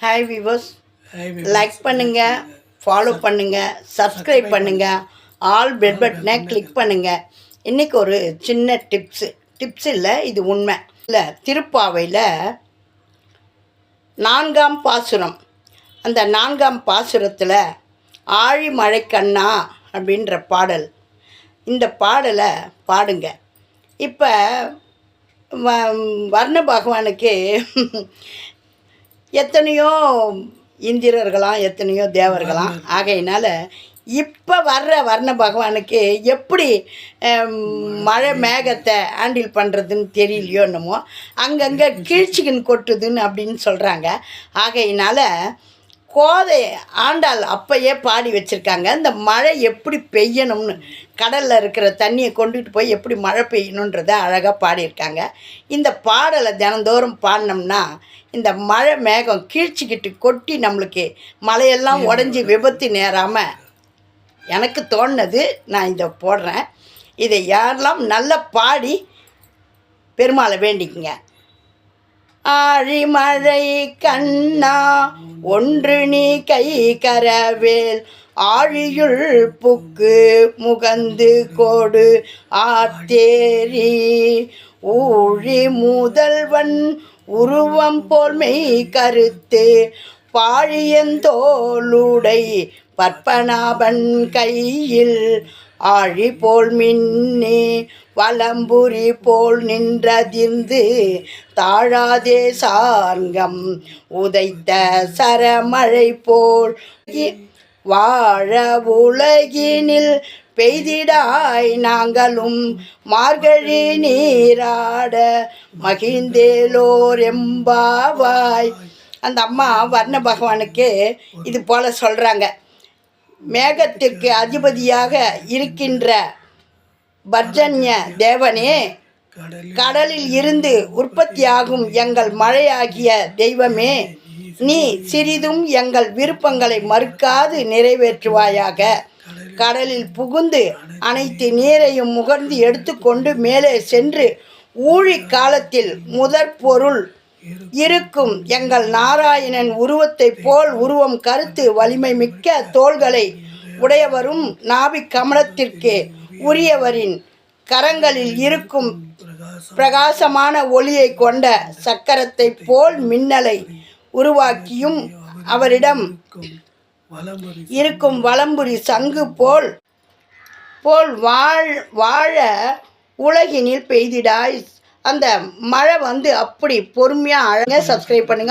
Hi viewers, like பண்ணுங்கள், follow பண்ணுங்கள், subscribe பண்ணுங்கள், ஆல் பெல் பட்டனை கிளிக் பண்ணுங்கள். இன்றைக்கி ஒரு சின்ன டிப்ஸ் இல்லை, இது உண்மை இல்லை. திருப்பாவையில் 4ஆம் பாசுரம், அந்த 4ஆம் பாசுரத்தில் ஆழி மழை கண்ணா அப்படின்ற பாடல். இந்த பாடலை பாடுங்க. இப்போ வர்ண பகவானுக்கு எத்தனையோ இந்திரர்களாம், எத்தனையோ தேவர்களாம். ஆகையினால இப்போ வர்ற வர்ண பகவானுக்கு எப்படி மழை மேகத்தை ஹேண்டில் பண்ணுறதுன்னு தெரியலையோ என்னமோ, அங்கங்கே கீழ்ச்சிக்கின்னு கொட்டுதுன்னு அப்படின்னு சொல்கிறாங்க. ஆகையினால கோதை ஆண்டாள் அப்பையே பாடி வச்சுருக்காங்க, இந்த மழை எப்படி பெய்யணும்னு, கடலில் இருக்கிற தண்ணியை கொண்டுட்டு போய் எப்படி மழை பெய்யணுன்றதை அழகாக பாடியிருக்காங்க. இந்த பாடலை தினந்தோறும் பாடினோம்னா இந்த மழை மேகம் கீழ்ச்சிக்கிட்டு கொட்டி நம்மளுக்கு மழையெல்லாம் உடஞ்சி விபத்து நேராமல் எனக்கு தோணுனது நான் இதை போடுறேன். இதை யாரெல்லாம் நல்லா பாடி பெருமாளை வேண்டிக்குங்க. ஆழிமழை கண்ணா ஒன்று நீ கை கரவேல், ஆழியுள் புக்கு முகந்து கோடு ஆத்தேரி, ஊழி முதல்வன் உருவம் போல் மெய் கருத்து, பாழியந்தோளுடை பற்பனாபன் கையில், ஆழி போல் மின்னே வலம்புரி போல் நின்றதிர்ந்து, தாழாதே சார்கம் உதைத்த சரமழை போல், வாழ உலகினில் பெய்திடாய் நாங்களும் மார்கழி நீராட மகிழ்ந்தேலோர் எம்பாவாய். அந்த அம்மா வர்ண பகவானுக்கு இது போல் சொல்கிறாங்க. மேகத்திற்கு அதிபதியாக இருக்கின்ற பர்ஜன்ய தேவனே, கடலில் இருந்து உற்பத்தியாகும் எங்கள் மழையாகிய தெய்வமே, நீ சிறிதும் எங்கள் விருப்பங்களை மறுக்காது நிறைவேற்றுவாயாக. கடலில் புகுந்து அனைத்து நீரையும் முகர்ந்து எடுத்துக்கொண்டு மேலே சென்று ஊழி காலத்தில் முதற் பொருள் இருக்கும் எங்கள் நாராயணன் உருவத்தை போல் உருவம் கருத்து வலிமை மிக்க தோள்களை உடையவரும் நாபிக் கமலத்திற்கு உரியவரின் கரங்களில் இருக்கும் பிரகாசமான ஒளியை கொண்ட சக்கரத்தை போல் மின்னலை உருவாக்கியும், அவரிடம் இருக்கும் வலம்புரி சங்கு போல் வாழ உலகினில் பெய்திடாய். அந்த மழை அப்படி பொறுமையாக அழகாக. சப்ஸ்கிரைப் பண்ணுங்கள்.